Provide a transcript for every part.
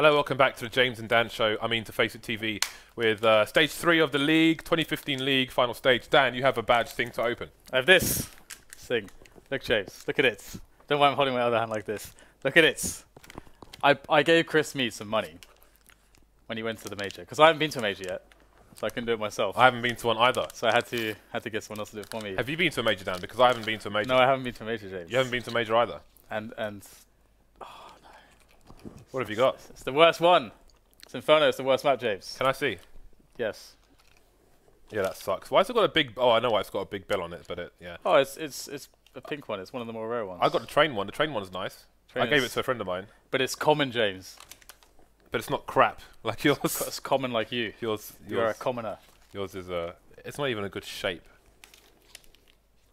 Hello, welcome back to the James and Dan show. I mean to FACEIT TV with stage 3 of the league, 2015 league, final stage. Dan, you have a badge thing to open. I have this thing. Look, James, look at it. Don't worry, I'm holding my other hand like this. Look at it. I gave Chris Mead some money when he went to the major, because I haven't been to a major yet, so I couldn't do it myself. I haven't been to one either. So I had to get someone else to do it for me. Have you been to a major, Dan? Because I haven't been to a major. No, I haven't been to a major, James. You haven't been to a major either. And What have you got? it's the worst one. It's Inferno. It's the worst map, James. Can I see? Yes. Yeah, that sucks. Why has it got a big... Oh, I know why it's got a big bell on it, but yeah. Oh, it's a pink one. It's one of the more rare ones. I got the train one. The train one's nice. I gave it to a friend of mine. But it's common, James. But it's not crap like yours. It's common like you. You're a commoner. Yours is a... It's not even a good shape.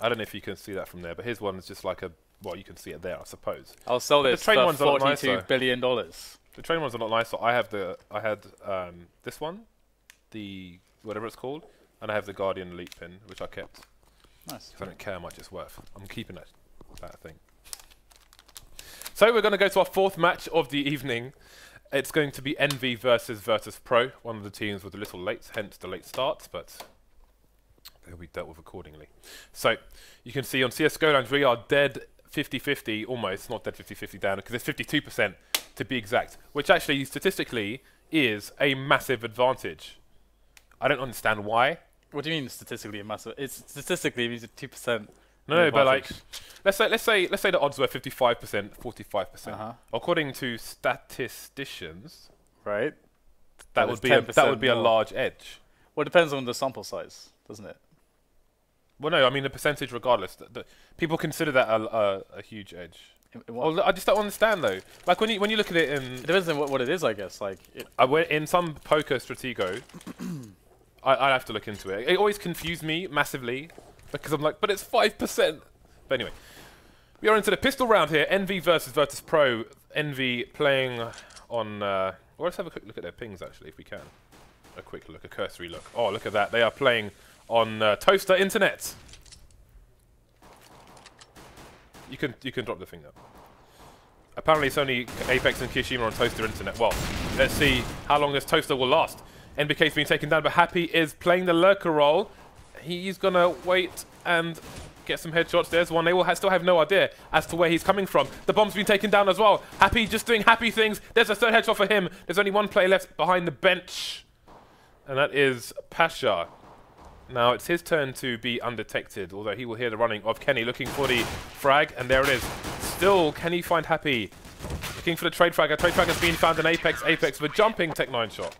I don't know if you can see that from there, but his one is just like a... Well, you can see it there, I suppose. I'll sell this for $42 billion. The train one's a lot nicer. I had this one, the whatever it's called, and I have the Guardian Elite pin, which I kept. Nice. I don't care how much it's worth. I'm keeping that thing. So we're going to go to our 4th match of the evening. It's going to be EnVy versus Virtus.Pro. One of the teams was a little late, hence the late start, but they'll be dealt with accordingly. So you can see on CS scorelines we are dead 50-50, almost, not dead 50-50 down, because it's 52% to be exact, which actually statistically is a massive advantage. I don't understand why. What do you mean statistically a massive? It's statistically it means a 2%. No, but like, let's say the odds were 55%, 45%. According to statisticians, right? That would be a large edge. Well, it depends on the sample size, doesn't it? Well, no, I mean the percentage regardless. People consider that a huge edge. Well, I just don't understand though. Like when you look at it in... It depends on what it is, I guess. Like in some poker stratego, I have to look into it. It always confused me massively because I'm like, but it's 5%. But anyway, we are into the pistol round here. EnVy versus Virtus.Pro. EnVy playing on... well, let's have a quick look at their pings actually, if we can. A quick look, a cursory look. Oh, look at that. They are playing on Toaster Internet. You can drop the thing though. Apparently it's only Apex and kioShiMa on Toaster Internet. Well, let's see how long this Toaster will last. NBK's been taken down, but Happy is playing the lurker role. He's gonna wait and get some headshots. There's one. They will still have no idea as to where he's coming from. The bomb's been taken down as well. Happy just doing happy things. There's a 3rd headshot for him. There's only one player left behind the bench, and that is pasha. Now it's his turn to be undetected, although he will hear the running of Kenny looking for the frag, and there it is. Still, can he find Happy? Looking for the trade frag. A trade frag has been found in Apex. Apex with jumping Tech-9 shot.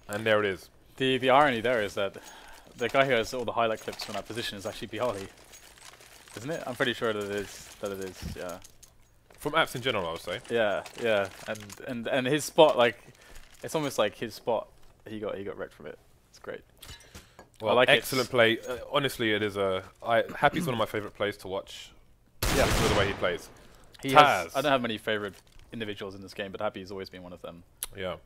And there it is. The irony there is that the guy who has all the highlight clips from that position is actually byali. Isn't it? I'm pretty sure that it is, yeah. From apps in general, I would say. Yeah, yeah. And his spot, like, it's almost like his spot, he got wrecked from it. It's great. Well, like excellent play. Honestly, it is Happy's one of my favorite players to watch. Yeah, for the way he plays. I don't have many favorite individuals in this game, but Happy's always been one of them. Yeah.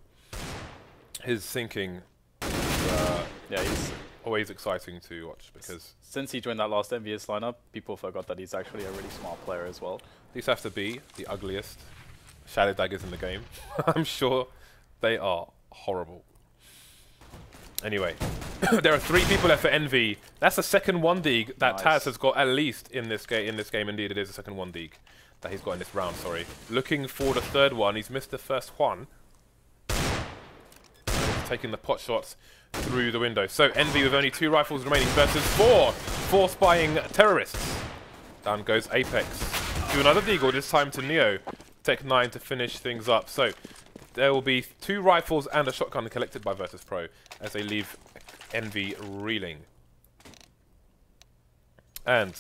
His thinking, yeah, he's always exciting to watch because since he joined that last EnVyUs lineup, people forgot that he's actually a really smart player as well. These have to be the ugliest shadow daggers in the game. I'm sure they are horrible. Anyway, there are 3 people left for EnVy. That's the second 1-dig that TaZ has got at least in this game. Indeed, it is the second 1-dig that he's got in this round. Sorry, looking for the 3rd one. He's missed the first one. He's taking the pot shots through the window. So EnVy with only 2 rifles remaining versus 4 spying terrorists. Down goes Apex. Do another deagle. This time to Neo. Tech-9 to finish things up. So there will be 2 rifles and a shotgun collected by Virtus.Pro as they leave EnVy reeling. And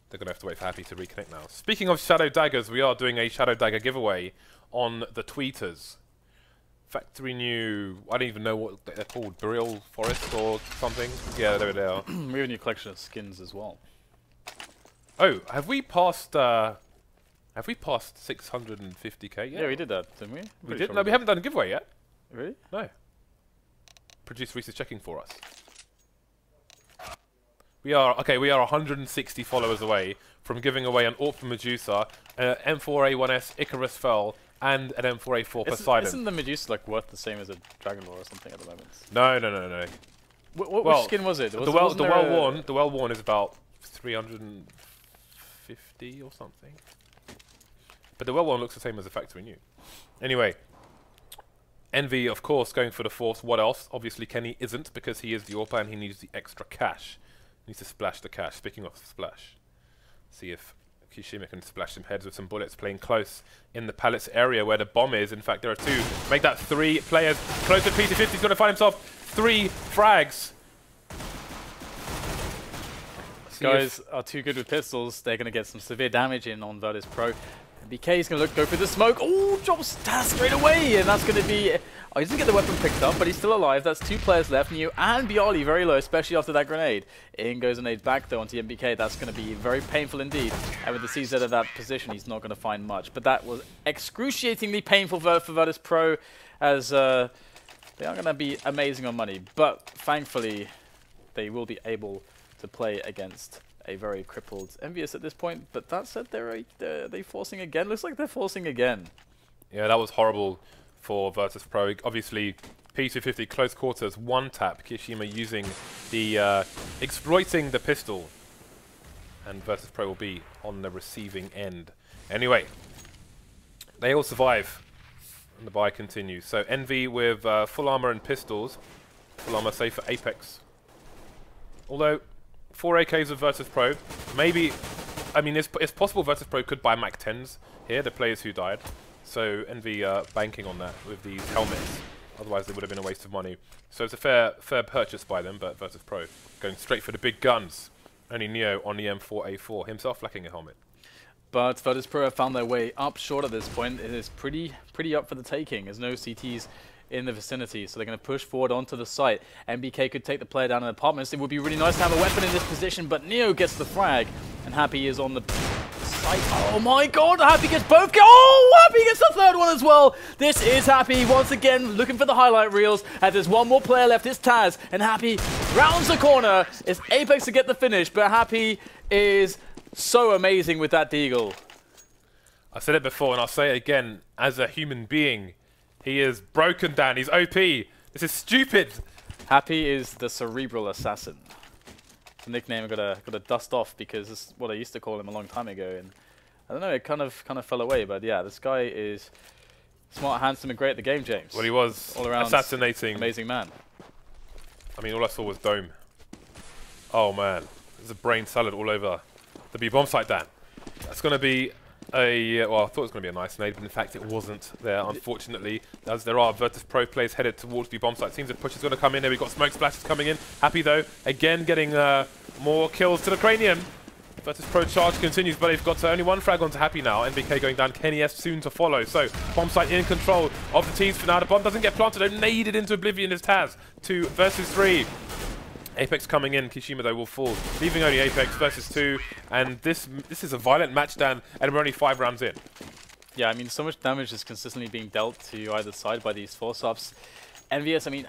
they're going to have to wait for Happy to reconnect now. Speaking of shadow daggers, we are doing a shadow dagger giveaway on the tweeters. Factory new, I don't even know what they're called, Burial Forest or something. Yeah, there they are. We have a new collection of skins as well. Oh, have we passed 650k yet? Yeah, we did that, didn't we? We did? No, we haven't done a giveaway yet. Really? No. Producer Reese is checking for us. We are 160 followers away from giving away an AWP from Medusa, M4A1S Icarus Fell, and an M4A4 Poseidon. Isn't the Medusa like worth the same as a Dragon Lore or something at the moment? No. Which skin was it? The well-worn is about 350 or something. But the well-worn looks the same as the factory new. Anyway, Envy, of course, going for the Force. What else? Obviously, Kenny isn't, because he is the AWPer and he needs the extra cash. He needs to splash the cash. Speaking of splash, see if kioShiMa can splash some heads with some bullets, playing close in the pallets area where the bomb is. In fact, there are two. Make that 3 players. Close to P250. He's going to find himself 3 frags. Guys are too good with pistols. They're going to get some severe damage in on Virtus.Pro. NBK is going to go for the smoke. Oh, drops TaZ straight away, and that's going to be... Oh, he doesn't get the weapon picked up, but he's still alive. That's 2 players left. NEO and byali very low, especially after that grenade. In goes a nade back, though, onto NBK. That's going to be very painful indeed. And with the CZ at that position, he's not going to find much. But that was excruciatingly painful for Virtus.Pro, as they are going to be amazing on money. But thankfully, they will be able to play against a very crippled EnVyUs at this point. But that said, they're forcing again. Looks like they're forcing again. Yeah, that was horrible for Virtus.Pro. Obviously, P250 close quarters, 1 tap. kioShiMa using the exploiting the pistol, and Virtus.Pro will be on the receiving end. Anyway, they all survive, and the buy continues. So Envy with full armor and pistols. Full armor safe for Apex. Although 4 AKs of Virtus.Pro, maybe, I mean, it's possible Virtus.Pro could buy Mac 10s here, the players who died. So Envy banking on that with these helmets. Otherwise, it would have been a waste of money. So it's a fair purchase by them, but Virtus.Pro going straight for the big guns. Only Neo on the M4A4, himself lacking a helmet. But Virtus.Pro have found their way up short at this point. It is pretty up for the taking. There's no CTs in the vicinity, so they're going to push forward onto the site. NBK could take the player down in apartments. It would be really nice to have a weapon in this position, but Neo gets the frag, and Happy is on the site. Oh my god, Happy gets both. Oh, Happy gets the 3rd one as well. This is Happy once again looking for the highlight reels, and there's 1 more player left. It's TaZ, and Happy rounds the corner. It's Apex to get the finish, but Happy is so amazing with that deagle. I said it before, and I'll say it again. As a human being, he is broken down. He's OP. This is stupid. Happy is the cerebral assassin. It's a nickname I gotta dust off, because it's what I used to call him a long time ago, and I don't know, it kind of fell away. But yeah, this guy is smart, handsome, and great at the game, James. Well, he was all around assassinating. Amazing man. I mean, all I saw was Dome. Oh man, there's a brain salad all over the B bomb site. Dan, that's gonna be a well, I thought it was going to be a nice nade, but in fact it wasn't there, unfortunately, as there are Virtus.Pro players headed towards the bomb site. Seems the push is going to come in there. We've got smoke splashes coming in. Happy though, again getting more kills to the cranium. Virtus.Pro charge continues, but they've got only 1 frag onto Happy now. NBK going down, Kenny S soon to follow. So bomb site in control of the teams for now. The bomb doesn't get planted, they're naded into oblivion as TaZ 2 versus 3. Apex coming in, kioShiMa though will fall, leaving only Apex versus 2, and this is a violent match, Dan, and we're only 5 rounds in. Yeah, I mean, so much damage is consistently being dealt to either side by these force-ups. EnVyUs, I mean,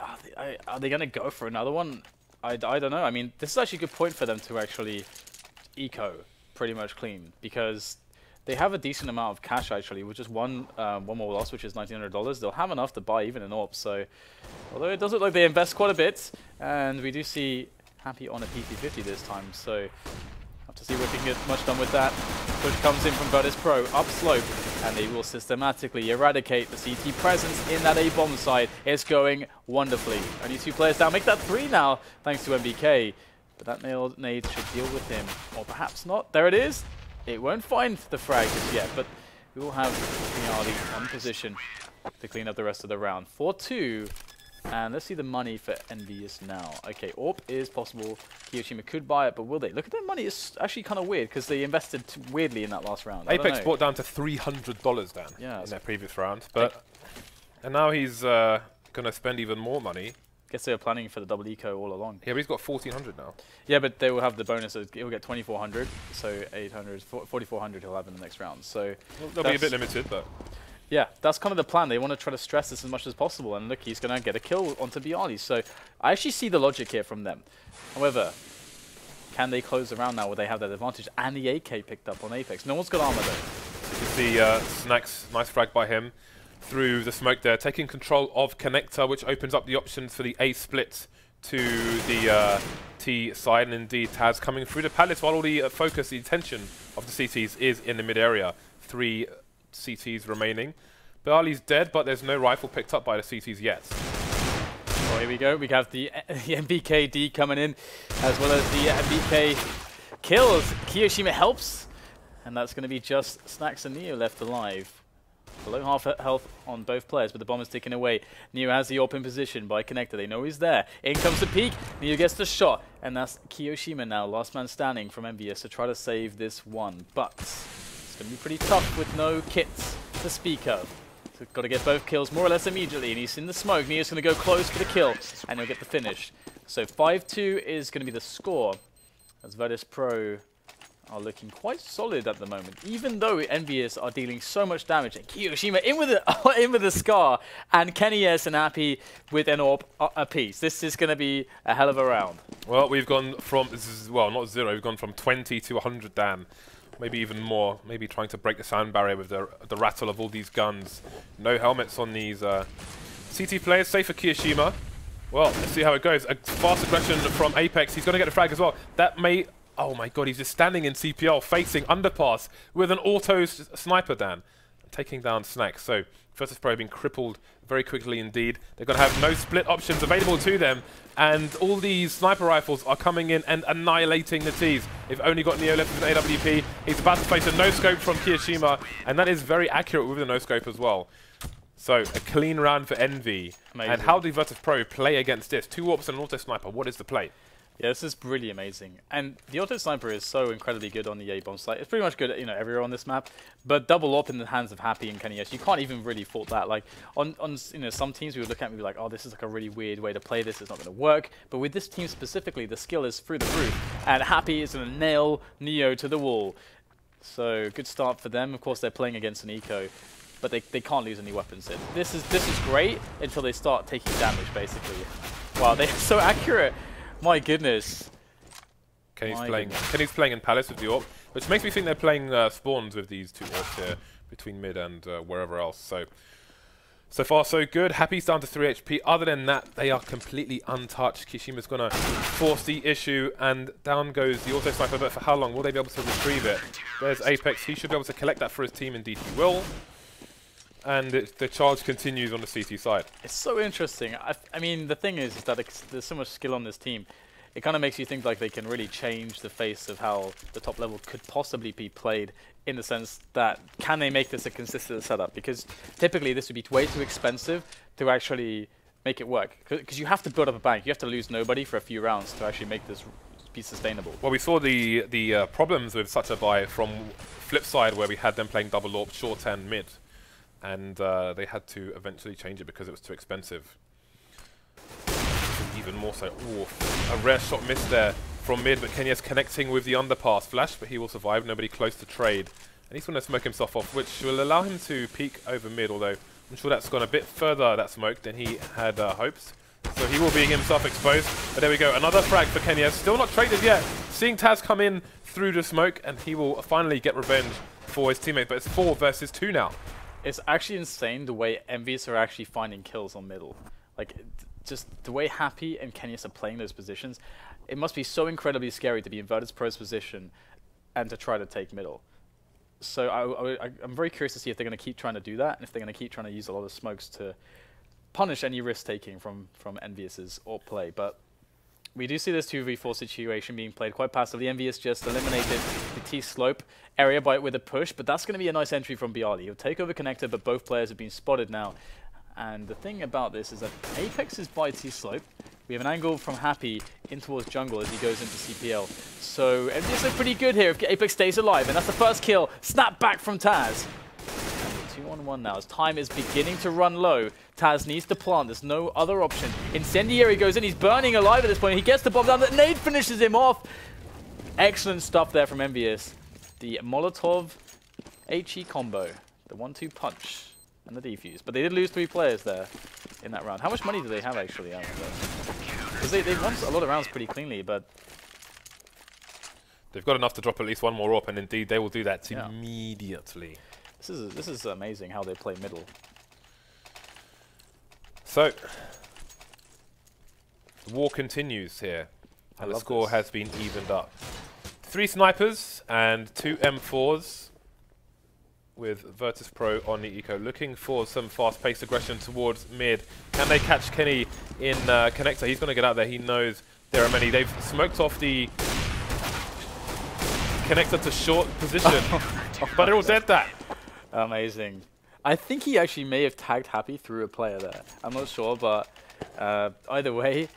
are they going to go for another one? I don't know. I mean, this is actually a good point for them to actually eco pretty much clean, because they have a decent amount of cash actually, with just one more loss, which is $1,900. They'll have enough to buy even an AWP, so although it does look like they invest quite a bit, and we do see Happy on a P250 this time, so have to see if we can get much done with that. Push comes in from Virtus.Pro, upslope, and they will systematically eradicate the CT presence in that A-bomb site. It's going wonderfully. Only 2 players down, make that 3 now, thanks to NBK. But that nade should deal with him, or perhaps not. There it is. It won't find the frag just yet, but we will have byali on position to clean up the rest of the round. 4-2, and let's see the money for EnVyUs now. Okay, AWP is possible. kioShiMa could buy it, but will they? Look at their money. It's actually kind of weird, because they invested weirdly in that last round. Apex brought down to $300, Dan, in that previous round. But and now he's going to spend even more money. Guess they were planning for the double eco all along. Yeah, but he's got 1,400 now. Yeah, but they will have the bonus. He'll get 2,400, so 800, 4,400 he'll have in the next round. So well, they'll be a bit limited, but yeah, that's kind of the plan. They want to try to stress this as much as possible, and look, he's going to get a kill onto byali. So I actually see the logic here from them. However, can they close the round now where they have that advantage and the AK picked up on Apex? No one's got armor though. This see Snax, nice frag by him through the smoke there, taking control of Connector, which opens up the options for the A split to the T side, and indeed TaZ coming through the palace while all the focus, the attention of the CTs is in the mid area. 3 CTs remaining. byali's dead, but there's no rifle picked up by the CTs yet. Well, here we go. We have the NBK D coming in, as well as the NBK kills. kioShiMa helps, and that's going to be just Snax and Neo left alive. Below half health on both players, but the bomb is taken away. Neo has the open position by Connector. They know he's there. In comes the peek. Neo gets the shot, and that's kioShiMa now, last man standing from EnVyUs to try to save this one. But it's going to be pretty tough with no kits to speak of. So got to get both kills more or less immediately, and he's in the smoke. Neo's going to go close for the kill, and he'll get the finish. So 5-2 is going to be the score, as Virtus.Pro are looking quite solid at the moment, even though EnVyUs are dealing so much damage. And kioShiMa in with a scar, and KennyS and Happy with an AWP apiece. This is going to be a hell of a round. Well, we've gone from, well, not 0, we've gone from 20 to 100, Dan. Maybe even more. Maybe trying to break the sound barrier with the rattle of all these guns. No helmets on these CT players, safe for kioShiMa. Well, let's see how it goes. A fast aggression from Apex. He's going to get a frag as well. That may... Oh my god, he's just standing in CPL, facing underpass with an auto sniper, Dan. Taking down Snax. So, Virtus.Pro have been crippled very quickly indeed. They're going to have no split options available to them. And all these sniper rifles are coming in and annihilating the T's. They've only got Neo left with an AWP. He's about to place a no-scope from kioShiMa. And that is very accurate with the no-scope as well. So, a clean round for Envy. Amazing. And how do Virtus.Pro play against this? 2 AWPs and an auto sniper. What is the play? Yeah, this is really amazing. And the auto sniper is so incredibly good on the A-bomb site. It's pretty much good, you know, everywhere on this map. But double up in the hands of Happy and KennyS, you can't even really fault that. Like on you know, some teams we would look at and be like, oh, this is like a really weird way to play this. It's not going to work. But with this team specifically, the skill is through the roof, and Happy is going to nail Neo to the wall. So good start for them. Of course, they're playing against an eco, but they can't lose any weapons. This is great until they start taking damage, basically. Wow, they're so accurate. My goodness. Kenny's playing in Palace with the AWP, which makes me think they're playing spawns with these 2 AWPs here between mid and wherever else. So far so good. Happy's down to 3 HP. Other than that, they are completely untouched. kioShiMa's going to force the issue, and down goes the auto sniper. But for how long will they be able to retrieve it? There's Apex. He should be able to collect that for his team. Indeed, he will. And the charge continues on the CT side. It's so interesting. I mean, the thing is that there's so much skill on this team. It kind of makes you think like they can really change the face of how the top level could possibly be played, in the sense that can they make this a consistent setup? Because typically this would be way too expensive to actually make it work. Because you have to build up a bank. You have to lose nobody for a few rounds to actually make this be sustainable. Well, we saw the problems with such a buy from FlipSid, where we had them playing double AWP short and mid. And they had to eventually change it because it was too expensive. Even more so. Ooh, a rare shot missed there from mid, but KennyS connecting with the underpass flash, but he will survive. Nobody close to trade. And he's going to smoke himself off, which will allow him to peek over mid, although I'm sure that's gone a bit further, that smoke, than he had hopes. So he will be himself exposed. But there we go, another frag for KennyS. Still not traded yet. Seeing TaZ come in through the smoke, and he will finally get revenge for his teammate. But it's 4 versus 2 now. It's actually insane the way EnVyUs are actually finding kills on middle. Like, just the way Happy and KennyS are playing those positions, it must be so incredibly scary to be in Virtus.Pro's position and to try to take middle. So I'm very curious to see if they're going to keep trying to do that, and if they're going to keep trying to use a lot of smokes to punish any risk-taking from EnVyUs's AWP play. But we do see this 2v4 situation being played quite passively. EnVyUs just eliminated the T-slope area with a push, but that's going to be a nice entry from byali. He'll take over connector, but both players have been spotted now. And the thing about this is that Apex is by T-slope. We have an angle from Happy in towards jungle as he goes into CPL. So EnVyUs look pretty good here if Apex stays alive, and that's the first kill. Snap back from TaZ. 2-on-1 now as time is beginning to run low. TaZ needs to plant. There's no other option. Incendiary goes in. He's burning alive at this point. He gets the bomb down. The nade finishes him off. Excellent stuff there from EnVyUs. The Molotov HE combo. The 1-2 punch and the defuse. But they did lose 3 players there in that round. How much money do they have actually? Because they won a lot of rounds pretty cleanly, but they've got enough to drop at least 1 more up, and indeed they will do that immediately. This is amazing how they play middle. So, the war continues here, and the score has been evened up. 3 snipers and 2 M4s with Virtus.Pro on the eco, looking for some fast-paced aggression towards mid. Can they catch Kenny in connector? He's going to get out there. He knows there are many. They've smoked off the connector to short position, but they're all dead. That amazing. I think he actually may have tagged Happy through a player there. I'm not sure, but either way,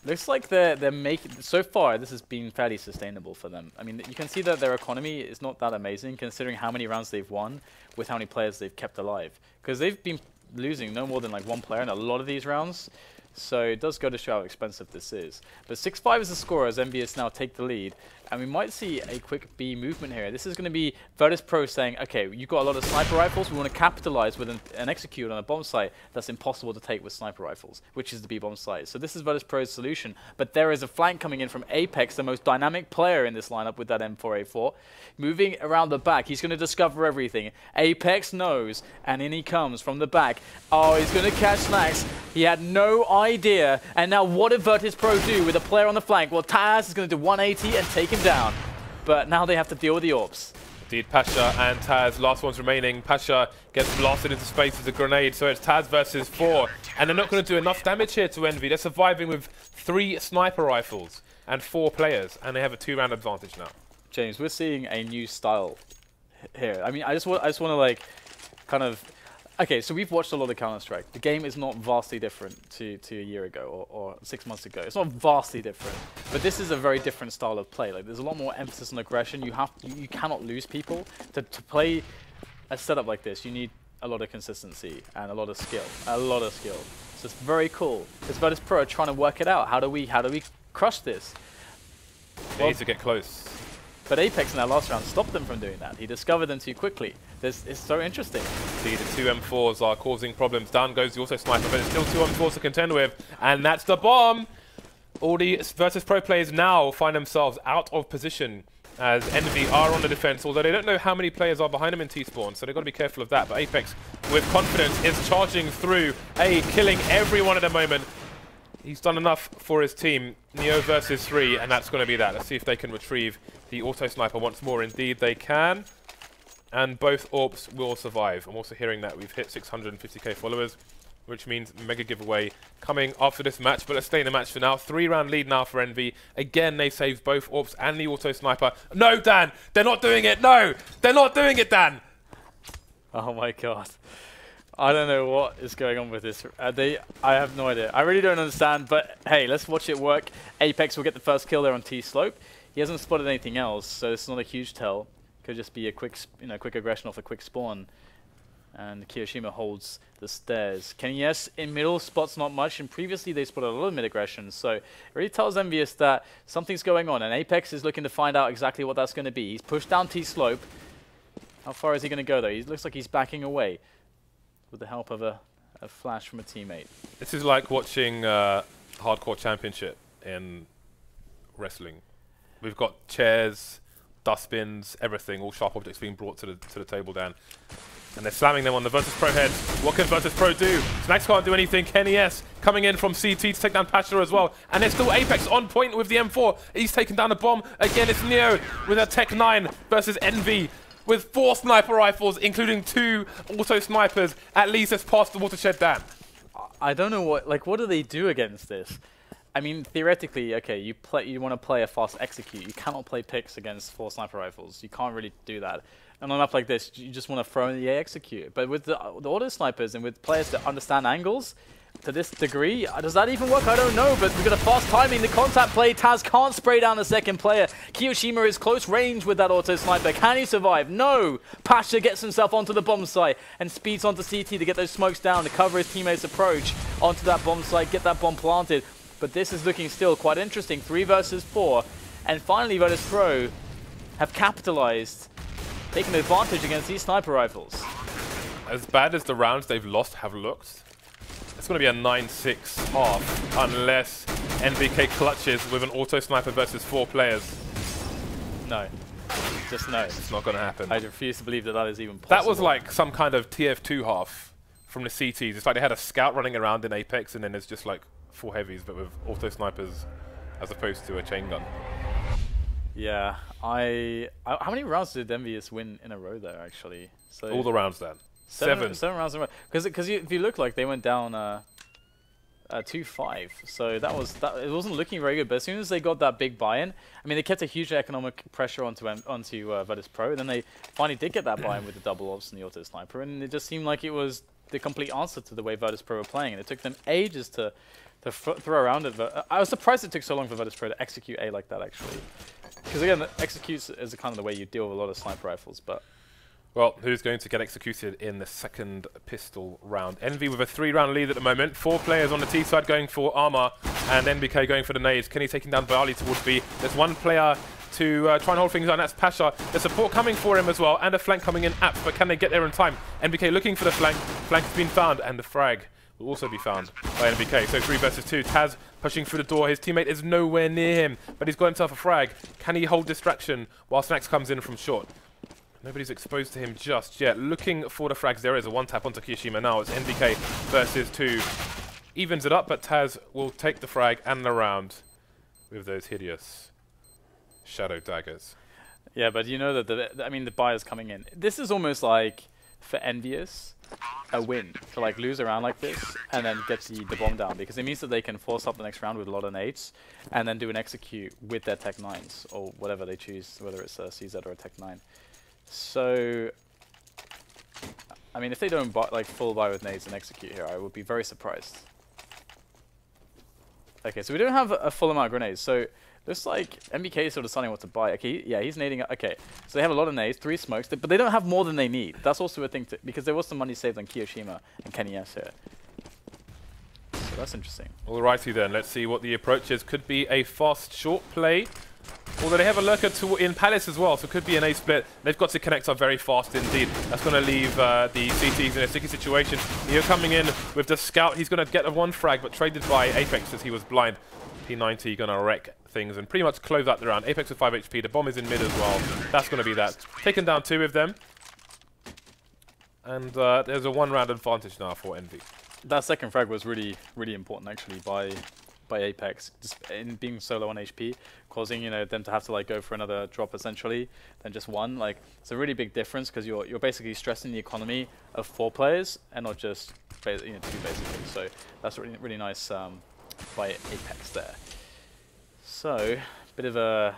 looks like they're making. So far, this has been fairly sustainable for them. I mean, you can see that their economy is not that amazing considering how many rounds they've won with how many players they've kept alive. Because they've been losing no more than like 1 player in a lot of these rounds. So it does go to show how expensive this is. But 6-5 is the score as EnVyUs now take the lead. And we might see a quick B movement here. This is going to be Virtus.Pro saying, okay, you've got a lot of sniper rifles. We want to capitalize with an execute on a bomb site that's impossible to take with sniper rifles, which is the B bomb site. So this is Virtus.Pro's solution. But there is a flank coming in from Apex, the most dynamic player in this lineup with that M4A4. Moving around the back, he's going to discover everything. Apex knows, and in he comes from the back. Oh, he's going to catch Snax. He had no idea. And now what did Virtus.Pro do with a player on the flank? Well, TaZ is going to do 180 and take him down. But now they have to deal with the AWPs. Indeed, pasha and TaZ, last ones remaining. pasha gets blasted into space with a grenade, so it's TaZ versus 4. And they're not going to do enough damage here to Envy. They're surviving with 3 sniper rifles and 4 players, and they have a 2-round advantage now. James, we're seeing a new style here. I mean, I just want to like kind of. Okay, so we've watched a lot of Counter-Strike. The game is not vastly different to a year ago or 6 months ago. It's not vastly different, but this is a very different style of play. Like, there's a lot more emphasis on aggression. You cannot lose people. To play a setup like this, you need a lot of consistency and a lot of skill. So it's very cool. It's Virtus.Pro trying to work it out. How do we crush this? They need to get close. But Apex in that last round stopped them from doing that. He discovered them too quickly. It's so interesting. See, the 2 M4s are causing problems. Down goes the auto sniper, but it's still 2 M4s to contend with. And that's the bomb! All the Virtus.Pro players now find themselves out of position as Envy are on the defense, although they don't know how many players are behind them in T-spawn, so they've got to be careful of that. But Apex, with confidence, is charging through, killing everyone at the moment. He's done enough for his team. Neo versus 3, and that's going to be that. Let's see if they can retrieve the auto sniper once more. Indeed, they can. And both AWPs will survive. I'm also hearing that we've hit 650k followers, which means mega giveaway coming after this match. But let's stay in the match for now. 3-round lead now for Envy. Again, they saved both AWPs and the auto sniper. No, Dan! They're not doing it! No! They're not doing it, Dan! Oh my god. I don't know what is going on with this. I have no idea. I really don't understand, but hey, let's watch it work. Apex will get the first kill there on T-slope. He hasn't spotted anything else, so it's not a huge tell. Could just be a quick aggression off a quick spawn. And kioShiMa holds the stairs. KennyS in middle spots not much, and previously they spotted a lot of mid aggression, so it really tells EnVyUs that something's going on, and Apex is looking to find out exactly what that's going to be. He's pushed down T-slope. How far is he going to go, though? He looks like he's backing away with the help of a flash from a teammate. This is like watching Hardcore Championship in wrestling. We've got chairs, dustbins, everything, all sharp objects being brought to the table, Dan. And they're slamming them on the Virtus.Pro head. What can Virtus.Pro do? Snax can't do anything. KennyS coming in from CT to take down pasha as well. And there's still Apex on point with the M4. He's taken down a bomb. Again, it's Neo with a Tech 9 versus Envy, with 4 sniper rifles, including 2 auto snipers. At least it's past the watershed, Dan. I don't know what do they do against this? I mean, theoretically, okay, you want to play a fast execute. You cannot play picks against 4 sniper rifles. You can't really do that. And on a map like this, you just want to throw in the execute. But with the auto snipers and with players that understand angles to this degree, does that even work? I don't know, but we've got a fast timing. The contact play, TaZ can't spray down the second player. kioShiMa is close range with that auto sniper. Can he survive? No! pasha gets himself onto the bomb site and speeds onto CT to get those smokes down, to cover his teammates' approach onto that bomb site, get that bomb planted. But this is looking still quite interesting. 3 versus 4. And finally, Virtus.Pro have capitalized, taking advantage against these sniper rifles. As bad as the rounds they've lost have looked, it's going to be a 9-6 half unless NBK clutches with an auto sniper versus 4 players. No. Just no. It's not going to happen. I refuse to believe that that is even possible. That was like some kind of TF2 half from the CTs. It's like they had a scout running around in Apex, and then there's just like 4 heavies, but with auto snipers as opposed to a chain gun. Yeah, how many rounds did EnVyUs win in a row there, actually? So all the rounds then. 7 rounds in a row. Because if you look like they went down 2-5, so that it wasn't looking very good. But as soon as they got that big buy-in, I mean, they kept a huge economic pressure onto Virtus.Pro, and then they finally did get that buy-in with the double ops and the auto sniper, and it just seemed like it was the complete answer to the way Virtus.Pro were playing, and it took them ages to throw around it. I was surprised it took so long for Virtus.Pro to execute A like that, actually. Because again, executes is kind of the way you deal with a lot of sniper rifles, but... Well, who's going to get executed in the second pistol round? Envy with a 3-round lead at the moment. 4 players on the T side going for armor, and NBK going for the nades. Kenny taking down byali towards B. There's 1 player to try and hold things on, that's pasha. There's support coming for him as well, and a flank coming in Apps, but can they get there in time? NBK looking for the flank. Flank has been found, and the frag will also be found by NBK. So 3 versus 2. TaZ pushing through the door. His teammate is nowhere near him, but he's got himself a frag. Can he hold distraction while Snax comes in from short? Nobody's exposed to him just yet. Looking for the frags. There is a 1-tap onto kioShiMa now. It's NBK versus 2. Evens it up, but TaZ will take the frag and the round with those hideous shadow daggers. Yeah, but you know that the buyer's coming in. This is almost like, for EnVyUs, a win to like lose a round like this and then get the bomb down, because it means that they can force up the next round with a lot of nades and then do an execute with their Tech 9s or whatever they choose, whether it's a CZ or a Tech 9. So, I mean, if they don't like full buy with nades and execute here, I would be very surprised. Okay, so we don't have a full amount of grenades, so looks like NBK is sort of deciding what to buy. Okay, yeah, he's nading. Okay, so they have a lot of nades, 3 smokes, but they don't have more than they need. That's also a thing, because there was some money saved on kioShiMa and Kenny S here. So that's interesting. Alrighty then, let's see what the approach is. Could be a fast short play. Although they have a lurker in Palace as well, so it could be an A split. They've got to connect up very fast indeed. That's going to leave the CTs in a sticky situation. Neo coming in with the scout. He's going to get a 1 frag, but traded by Apex as he was blind. P90 going to wreck things and pretty much close out the round. Apex with 5 HP. The bomb is in mid as well. That's going to be that. Taken down 2 of them. And there's a 1-round advantage now for Envy. That second frag was really, really important actually by Apex, just in being so low on HP, causing them to have to like go for another drop essentially than just 1. Like, it's a really big difference because you're basically stressing the economy of 4 players and not just 2 basically. So that's really, really nice by Apex there. So bit of a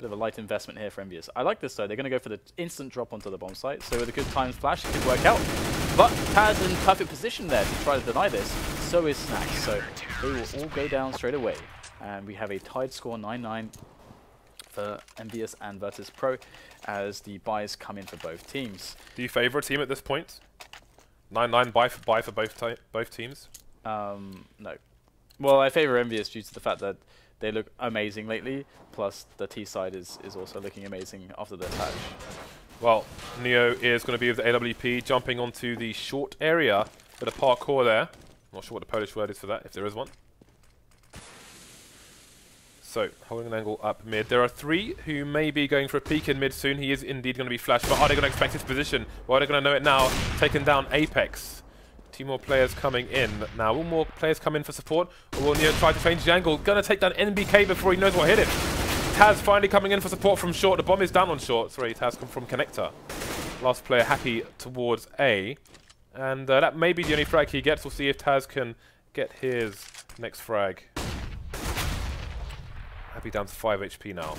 light investment here for EnVyUs. I like this though. They're going to go for the instant drop onto the bomb site. So with a good timed flash, it could work out. But TaZ in perfect position there to try to deny this. So is Snax. So they will all go down straight away. And we have a tied score 9-9 for EnVyUs and Virtus.Pro as the buys come in for both teams. Do you favour a team at this point? 9-9 buy for both teams? No. Well, I favour EnVyUs due to the fact that they look amazing lately. Plus the T side is also looking amazing after their patch. Well, Neo is going to be with the AWP, jumping onto the short area with a parkour there. Not sure what the Polish word is for that, if there is one. So, holding an angle up mid. There are 3 who may be going for a peek in mid soon. He is indeed going to be flashed, but are they going to expect his position? Well, are they going to know it now? Taken down Apex. 2 more players coming in. Now, will more players come in for support? Or will Neo try to change the angle? Going to take down NBK before he knows what hit him. TaZ finally coming in for support from short. The bomb is down on short. Sorry, TaZ come from connector. Last player happy towards A. And that may be the only frag he gets. We'll see if TaZ can get his next frag. Happy down to 5 HP now.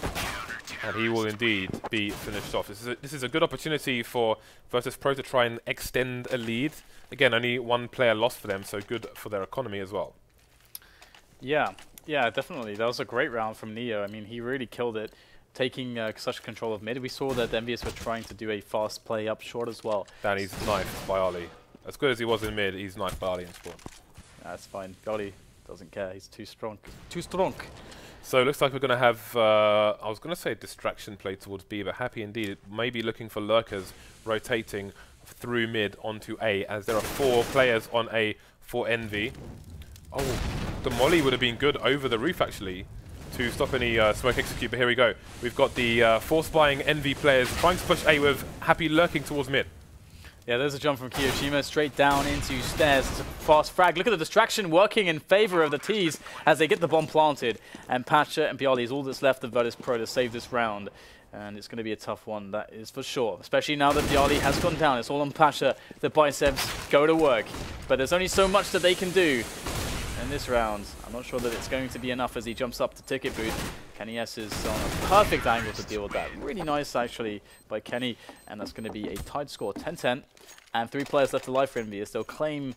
And he will indeed be finished off. This is a good opportunity for Virtus.Pro to try and extend a lead. Again, only 1 player lost for them, so good for their economy as well. Yeah. Yeah, definitely. That was a great round from Neo. I mean, he really killed it, taking such control of mid. We saw that EnVyUs were trying to do a fast play up short as well. And he's knifed by byali. As good as he was in mid, he's knifed byali in spawn. That's fine. byali doesn't care. He's too strong. Too strong. So it looks like we're going to have, I was going to say distraction play towards B, but happy indeed. Maybe looking for lurkers rotating through mid onto A, as there are 4 players on A for Envy. Oh, the molly would have been good over the roof, actually. to stop any smoke execute, but here we go. We've got the force buying Envy players trying to push A with Happy lurking towards mid. Yeah, there's a jump from kioShiMa straight down into stairs. It's a fast frag. Look at the distraction working in favor of the T's as they get the bomb planted. And pasha and byali is all that's left of Virtus.Pro to save this round. And it's going to be a tough one, that is for sure. Especially now that byali has gone down. It's all on pasha. The biceps go to work. But there's only so much that they can do in this round. I'm not sure that it's going to be enough as he jumps up the ticket booth. Kenny S is on a perfect angle to deal with that. Really nice, actually, by Kenny. And that's going to be a tied score, 10-10. And 3 players left alive for EnVyUs. They'll claim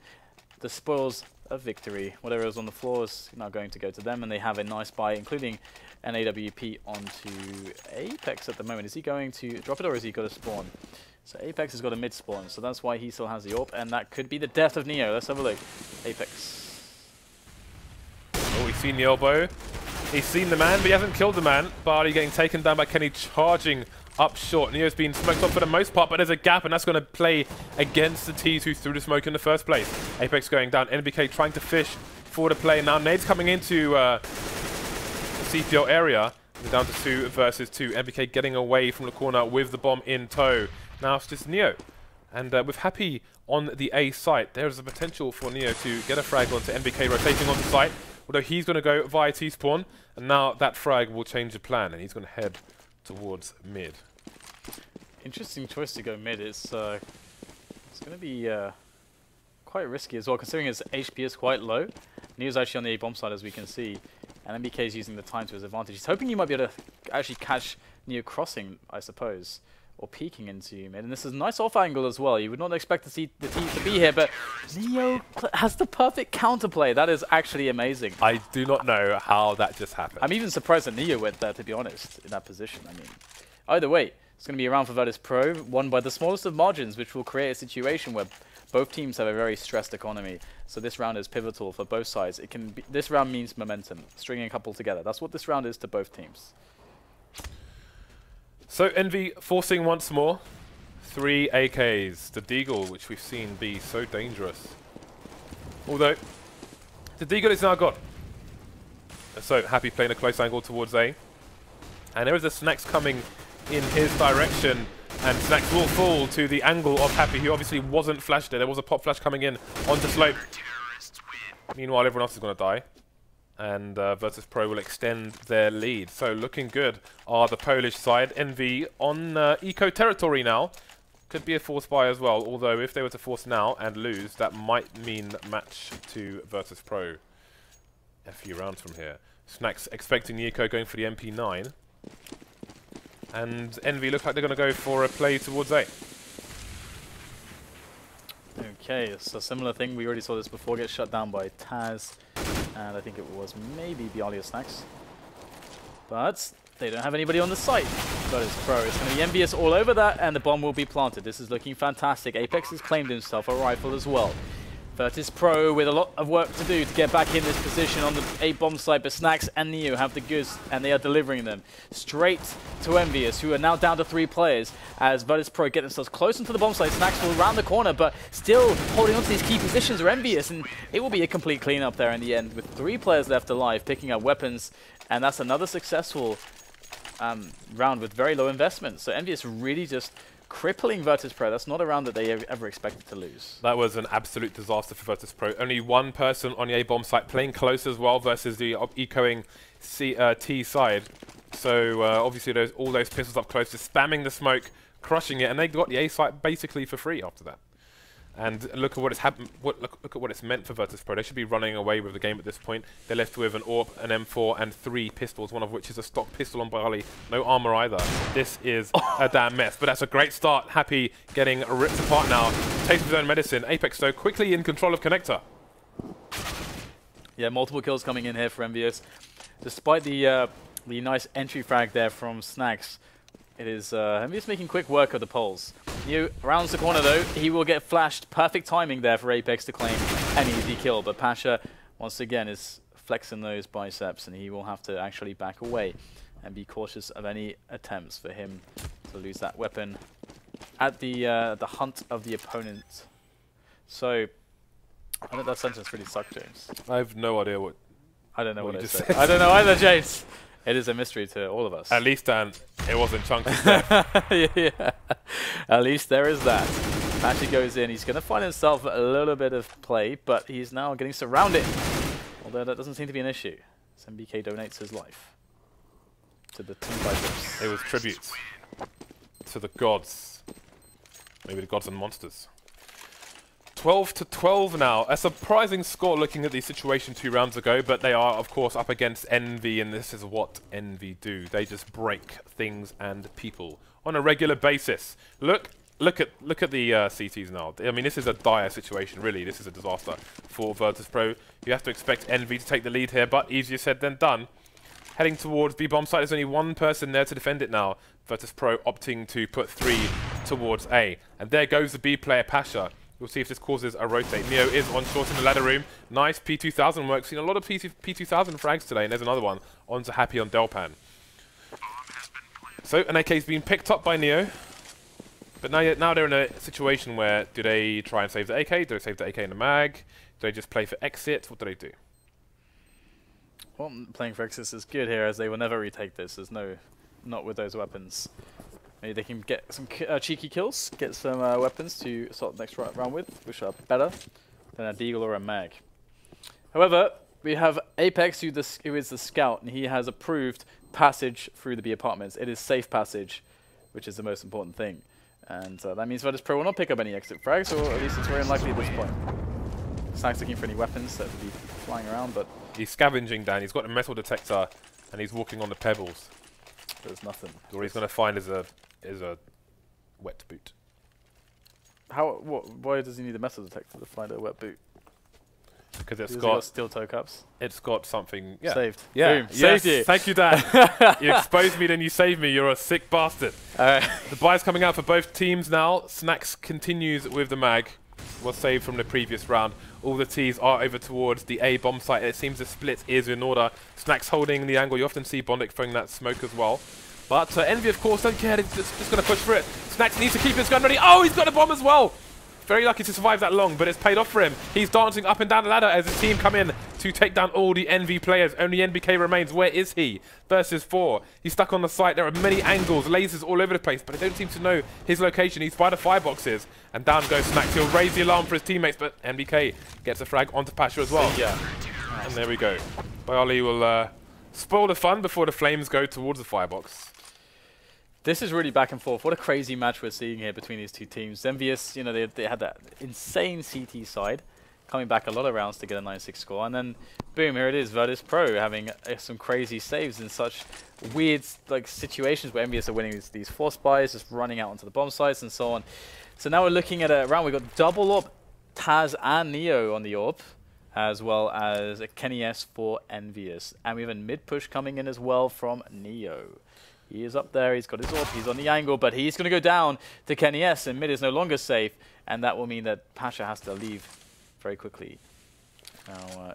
the spoils of victory. Whatever is on the floor is now going to go to them. And they have a nice buy, including an AWP onto Apex at the moment. Is he going to drop it or is he got a spawn? So Apex has got a mid spawn. So that's why he still has the AWP. And that could be the death of Neo. Let's have a look. Apex. Oh, he's seen the elbow. He's seen the man, but he hasn't killed the man. byali getting taken down by Kenny, charging up short. Neo's been smoked up for the most part, but there's a gap, and that's going to play against the T's who threw the smoke in the first place. Apex going down. NBK trying to fish for the play. Now Nade's coming into the CPO area. They're down to 2 versus 2. NBK getting away from the corner with the bomb in tow. Now it's just Neo. And with Happy on the A site, there's a potential for Neo to get a frag onto NBK rotating on the site. Although he's going to go via T-spawn, and now that frag will change the plan, and he's going to head towards mid. Interesting choice to go mid. It's going to be quite risky as well, considering his HP is quite low. Neo's actually on the A bomb side, as we can see, and NBK is using the time to his advantage. He's hoping you might be able to actually catch Neo crossing, I suppose, or peeking into mid. And this is a nice off angle as well. You would not expect to see the team to be here, but Neo has the perfect counterplay. That is actually amazing. I do not know how that just happened. I'm even surprised that Neo went there, to be honest, in that position. I mean, either way, it's going to be a round for Virtus.Pro, won by the smallest of margins, which will create a situation where both teams have a very stressed economy. So this round is pivotal for both sides. It can be, this round means momentum, stringing a couple together. That's what this round is to both teams. So Envy forcing once more. 3 AKs. The Deagle, which we've seen be so dangerous. Although, the Deagle is now gone. So Happy playing a close angle towards A. And there is a Snax coming in his direction. And Snax will fall to the angle of Happy, who obviously wasn't flashed there. There was a pop flash coming in onto slope. Meanwhile, everyone else is going to die. And Virtus.Pro will extend their lead. So looking good are the Polish side. Envy on eco territory now. Could be a force buy as well, although if they were to force now and lose, that might mean match to Virtus.Pro a few rounds from here. Snax expecting the eco, going for the MP9. And Envy look like they're going to go for a play towards A. Okay, it's a similar thing. We already saw this before, get shut down by TaZ. And I think it was maybe byali or Snax. But they don't have anybody on the site. Virtus.Pro. It's going to be EnVyUs all over that, and the bomb will be planted. This is looking fantastic. Apex has claimed himself a rifle as well. Virtus.Pro with a lot of work to do to get back in this position on the A bomb site, but Snax and Neo have the goods, and they are delivering them straight to EnVyUs, who are now down to 3 players as Virtus.Pro get themselves close into the bomb site. Snax will round the corner, but still holding on to these key positions are EnVyUs, and it will be a complete cleanup there in the end with 3 players left alive, picking up weapons, and that's another successful round with very low investment. So EnVyUs really just crippling Virtus.Pro. That's not a round that they ever expected to lose. That was an absolute disaster for Virtus.Pro. Only 1 person on the A bomb site playing close as well versus the ecoing T side. So obviously all those pistols up close, just spamming the smoke, crushing it, and they got the A site basically for free after that. And look at what it's happened. Look at what it's meant for Virtus.Pro. They should be running away with the game at this point. They're left with an AWP, an M4, and 3 pistols, one of which is a stock pistol on byali. No armor either. This is a damn mess. But that's a great start. Happy getting ripped apart now. Takes his own medicine. Apex though quickly in control of connector. Yeah, multiple kills coming in here for EnVyUs. Despite the nice entry frag there from Snax, it is EnVyUs making quick work of the poles. Neo rounds the corner though. He will get flashed. Perfect timing there for Apex to claim an easy kill. But pasha, once again, is flexing those biceps, and he will have to actually back away and be cautious of any attempts for him to lose that weapon at the hunt of the opponent. So, I think that sentence really sucked, James. I have no idea what I don't know what you it just said. said. I don't know either, James. It is a mystery to all of us. At least, Dan, it wasn't chunky death. Yeah. At least there is that. pasha goes in. He's going to find himself a little bit of play, but he's now getting surrounded. Although that doesn't seem to be an issue. So NBK donates his life to the team biceps. It was tributes to the gods. Maybe the gods and monsters. 12-12 now. A surprising score looking at the situation 2 rounds ago, but they are, of course, up against Envy, and this is what Envy do. They just break things and people on a regular basis. Look at the CTs now. I mean, this is a dire situation, really. This is a disaster for Virtus.Pro. You have to expect Envy to take the lead here, but easier said than done. Heading towards B bomb site, there's only one person there to defend it now. Virtus.Pro opting to put 3 towards A. And there goes the B player, pasha. We'll see if this causes a rotate. Neo is on short in the ladder room. Nice P2000 work. Seen a lot of P2000 frags today, and there's another one. On to Happy on Delpan. So, an AK's been picked up by Neo. But now they're in a situation where, do they try and save the AK? Do they save the AK in the mag? Do they just play for exit? What do they do? Well, playing for exit is good here, as they will never retake this. There's not with those weapons. Maybe they can get some cheeky kills, get some weapons to start the next round with, which are better than a deagle or a mag. However, we have Apex, who is the scout, and he has approved passage through the B apartments. It is safe passage, which is the most important thing. And that means Virtus.Pro will not pick up any exit frags, or at least it's very unlikely at this point. Snax looking for any weapons that would be flying around, but... He's scavenging down. He's got a metal detector, and he's walking on the pebbles. There's nothing. All he's going to find is a wet boot. Why does he need a metal detector to find a wet boot? Because it's got steel toe caps. It's got something. Yeah. Saved. Yeah. Boom. Saved you. Thank you, Dan. You exposed me, then you saved me. You're a sick bastard. The buy's coming out for both teams now. Snax continues with the mag. Was saved from the previous round. All the T's are over towards the A bomb site. It seems the split is in order. Snax holding the angle. You often see Bondic throwing that smoke as well. But Envy, of course, don't care. He's just going to push for it. Snax needs to keep his gun ready. Oh, he's got a bomb as well. Very lucky to survive that long, but it's paid off for him. He's dancing up and down the ladder as his team come in to take down all the Envy players. Only NBK remains. Where is he? Versus 4. He's stuck on the site. There are many angles, lasers all over the place, but I don't seem to know his location. He's by the fireboxes. And down goes Snax. He'll raise the alarm for his teammates, but NBK gets a frag onto pasha as well. Yeah. And there we go. byali will spoil the fun before the flames go towards the firebox. This is really back and forth. What a crazy match we're seeing here between these two teams. EnVyUs, you know, they had that insane CT side, coming back a lot of rounds to get a 9-6 score, and then boom, here it is, Virtus.Pro having some crazy saves in such weird situations where EnVyUs are winning these force buys, just running out onto the bomb sites and so on. So now we're looking at a round. We've got double orb, TaZ and Neo on the orb, as well as a KennyS for EnVyUs, and we have a mid push coming in as well from Neo. He is up there, he's got his orb, he's on the angle, but he's going to go down to KennyS, and mid is no longer safe, and that will mean that pasha has to leave very quickly. Now,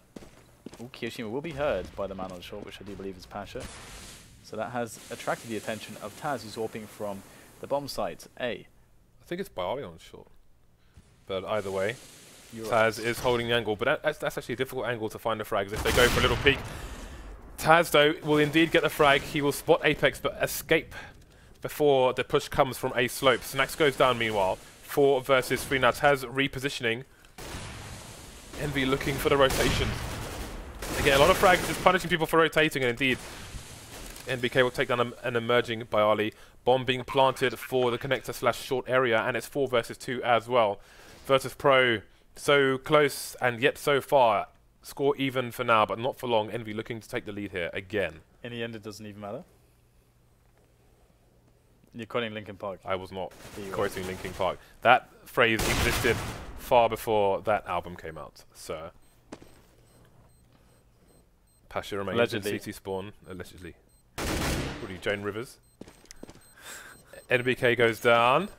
kioShiMa will be heard by the man on short, which I do believe is pasha. So that has attracted the attention of TaZ, who's warping from the bomb site, A. I think it's byali on short. But either way, You're TaZ is holding the angle, but that's actually a difficult angle to find the frags if they go for a little peek. TaZ, though, will indeed get the frag. He will spot Apex, but escape before the push comes from A slope. Snax goes down, meanwhile. 4 versus 3 now. TaZ repositioning. Envy looking for the rotation. They get a lot of frags, just punishing people for rotating, and indeed, NBK will take down an emerging byali. Bomb being planted for the connector / short area, and it's 4 versus 2 as well. Virtus.Pro, so close and yet so far. Score even for now, but not for long. Envy looking to take the lead here again. In the end, it doesn't even matter. You're quoting Linkin Park. I was not quoting Linkin Park. That phrase existed far before that album came out, sir. pasha remains Allegedly. in CT spawn. Allegedly. What are you, Joan Rivers? NBK goes down.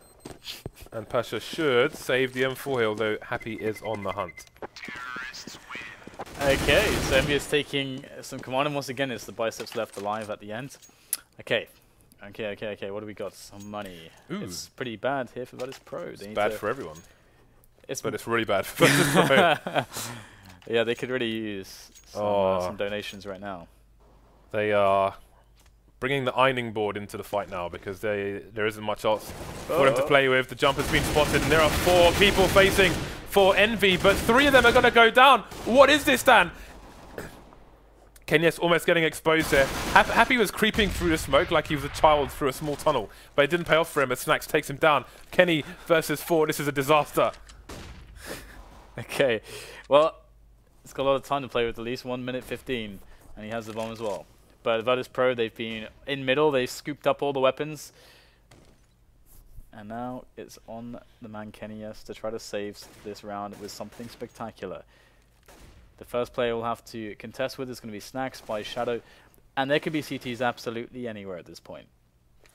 And pasha should save the M4 hill, though Happy is on the hunt. Okay, so EnVyUs taking some command, and once again it's the biceps left alive at the end. Okay, what do we got? Some money. Ooh. It's pretty bad here for Virtus.Pro. It's bad for everyone. But it's really bad for Virtus.Pro. Yeah, they could really use some donations right now. They are bringing the ironing board into the fight now because there isn't much else for them to play with. The jump has been spotted, and there are 4 people facing for Envy, but 3 of them are going to go down. What is this, Dan? Kenyes almost getting exposed there. Happy was creeping through the smoke like he was a child through a small tunnel, but it didn't pay off for him as Snax takes him down. Kenny versus 4. This is a disaster. Okay, well, it's got a lot of time to play with, at least 1 minute 15, and he has the bomb as well. But Virtus.Pro, they've been in middle, they've scooped up all the weapons. And now it's on the man Kenyes to try to save this round with something spectacular. The first player we'll have to contest with is going to be Snax by Shadow. And there could be CTs absolutely anywhere at this point.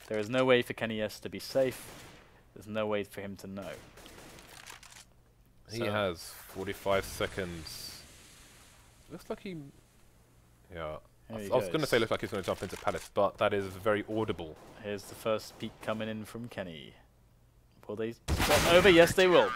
There is no way for Kenyes to be safe. There's no way for him to know. He has 45 seconds. Looks like he... Yeah. I was going to say looks like he's going to jump into Palace, but that is very audible. Here's the first peek coming in from Kenny. Will they spot over? Yes, they will.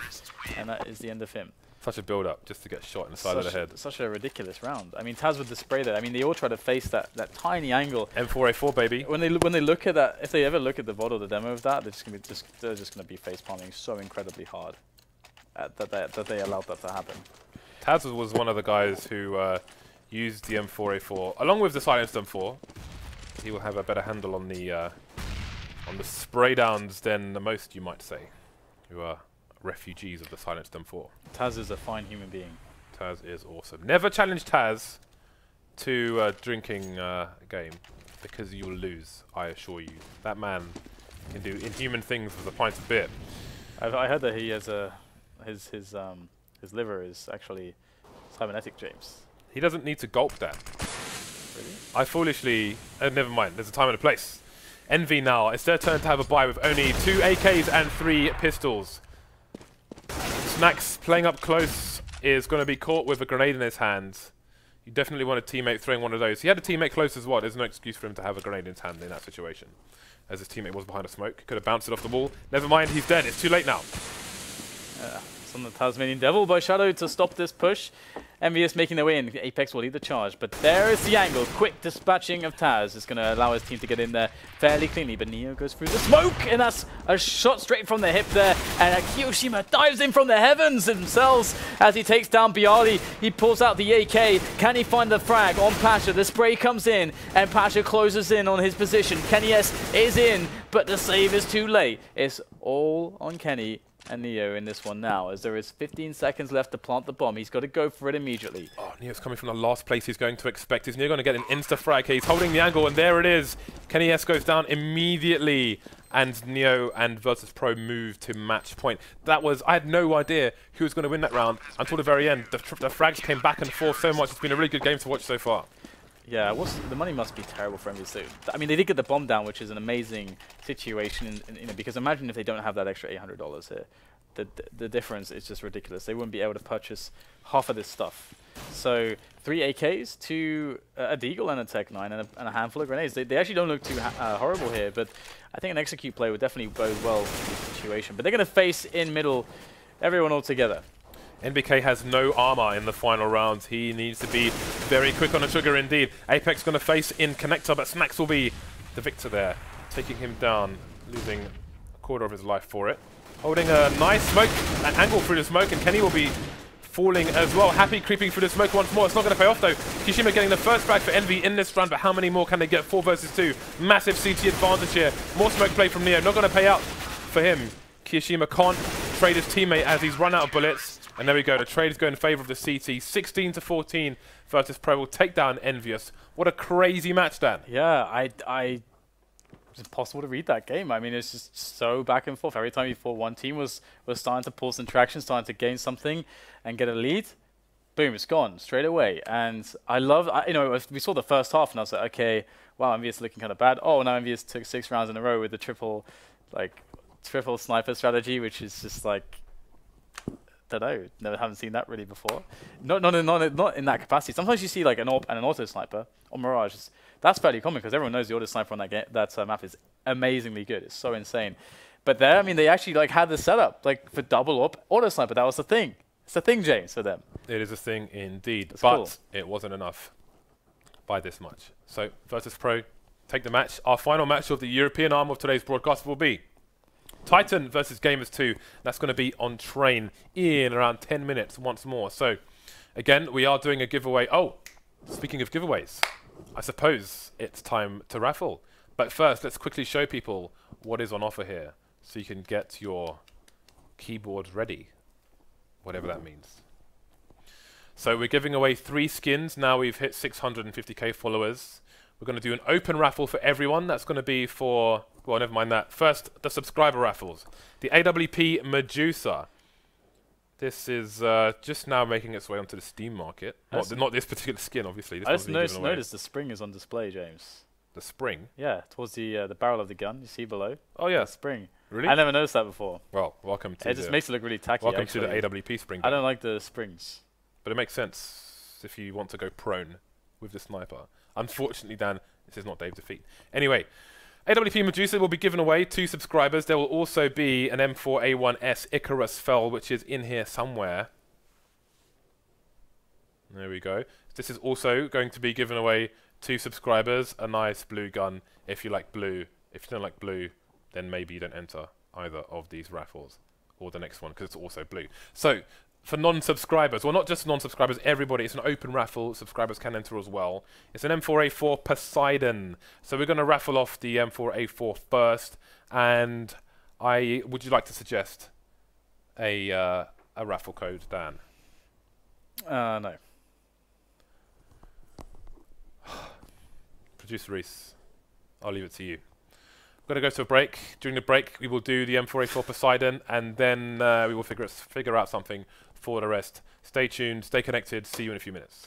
And that is the end of him. Such a build-up just to get shot in the side of the head. Such a ridiculous round. I mean, TaZ with the spray there. I mean, they all try to face that tiny angle. M4A4, baby. When they look at that, if they ever look at the VOD or the demo of that, they're just going to be face palming so incredibly hard that they allowed that to happen. TaZ was one of the guys who used the M4A4 along with the silenced M4. He will have a better handle on the spray downs than the most, you might say, who are refugees of the silenced M4. TaZ is a fine human being. TaZ is awesome. Never challenge TaZ to drinking a game because you will lose, I assure you. That man can do inhuman things with a pint of beer. I heard that he has his liver is actually cybernetic, James. He doesn't need to gulp that. Really? I foolishly... never mind, there's a time and a place. Envy now, it's their turn to have a buy with only 2 AKs and 3 pistols. Snax playing up close is going to be caught with a grenade in his hands. You definitely want a teammate throwing one of those. He had a teammate close as well. There's no excuse for him to have a grenade in his hand in that situation. As his teammate was behind a smoke. Could have bounced it off the wall. Never mind, he's dead. It's too late now. It's on the Tasmanian Devil by Shadow to stop this push. EnVyUs making their way in. Apex will lead the charge, but there is the angle. Quick dispatching of TaZ is going to allow his team to get in there fairly cleanly, but Neo goes through the smoke, and that's a shot straight from the hip there, and kioShiMa dives in from the heavens themselves as he takes down byali. He pulls out the AK. Can he find the frag on pasha? The spray comes in, and pasha closes in on his position. Kenyes is in, but the save is too late. It's all on Kenny and Neo in this one now, as there is 15 seconds left to plant the bomb. He's got to go for it immediately. Oh, Neo's coming from the last place he's going to expect. Is Neo going to get an insta-frag? He's holding the angle, and there it is. Kenyes goes down immediately, and Neo and Virtus.Pro move to match point. That was... I had no idea who was going to win that round until the very end. The frags came back and forth so much. It's been a really good game to watch so far. Yeah, the money must be terrible for EnVyUs. I mean, they did get the bomb down, which is an amazing situation, because imagine if they don't have that extra $800 here. The difference is just ridiculous. They wouldn't be able to purchase half of this stuff. So 3 AKs, 2 a Deagle and a Tech 9, and a handful of grenades. They actually don't look too horrible here, but I think an execute play would definitely bode well for the situation. But they're going to face in middle everyone all together. NBK has no armor in the final rounds. He needs to be very quick on the trigger indeed. Apex going to face in connector, but Snax will be the victor there, taking him down, losing a quarter of his life for it. Holding a nice smoke, an angle through the smoke, and Kenny will be falling as well. Happy creeping through the smoke once more. It's not going to pay off though. kioShiMa getting the first frag for Envy in this run, but how many more can they get? 4 versus 2. Massive CT advantage here. More smoke play from Neo. Not going to pay out for him. kioShiMa can't trade his teammate as he's run out of bullets. And there we go. The trade is going in favor of the CT. 16-14. Virtus.Pro will take down EnVyUs. What a crazy match, Dan. Yeah, it's impossible to read that game. I mean, it's just so back and forth. Every time you fought one team was starting to pull some traction, starting to gain something and get a lead. Boom, it's gone straight away. And I love, we saw the first half and I was like, okay, wow, EnVyUs looking kind of bad. Oh, now EnVyUs took 6 rounds in a row with the triple sniper strategy, which is just like, don't know, haven't seen that really before. Not in that capacity. Sometimes you see like an auto sniper or Mirage. That's fairly common because everyone knows the auto sniper on that map is amazingly good. It's so insane. But there, I mean, they actually like had the setup like for double up auto sniper. That was the thing. It's the thing, James, for them. It is a thing indeed, That's but cool. it wasn't enough by this much. So Virtus.Pro take the match. Our final match of the European arm of today's broadcast will be Titan versus Gamers 2. That's going to be on Train in around 10 minutes once more. So again, we are doing a giveaway. Oh, speaking of giveaways, I suppose it's time to raffle. But first, let's quickly show people what is on offer here so you can get your keyboard ready, whatever that means. So we're giving away 3 skins. Now we've hit 650k followers. We're going to do an open raffle for everyone. That's going to be for, well, never mind that. First, the subscriber raffles. The AWP Medusa. This is just now making its way onto the Steam market. Not this particular skin, obviously. This I just one's being given away. noticed the spring is on display, James. The spring? Yeah, towards the barrel of the gun. You see below? Oh, yeah. The spring. Really? I never noticed that before. Well, welcome to It just makes it look really tacky, welcome actually. to the AWP spring. I don't like the springs. But it makes sense if you want to go prone with the sniper. Unfortunately, Dan, this is not Dave Defeat. Anyway, AWP Medusa will be given away to subscribers. There will also be an M4A1S Icarus Fell, which is in here somewhere. There we go. This is also going to be given away to subscribers. A nice blue gun if you like blue. If you don't like blue, then maybe you don't enter either of these raffles or the next one because it's also blue. So for non-subscribers, well, not just non-subscribers, everybody, it's an open raffle. Subscribers can enter as well. It's an M4A4 Poseidon. So we're going to raffle off the M4A4 first. And would you like to suggest a raffle code, Dan? No. Producer Reese, I'll leave it to you. We're going to go to a break. During the break, we will do the M4A4 Poseidon, and then we will figure out something for the rest. Stay tuned, stay connected. See you in a few minutes.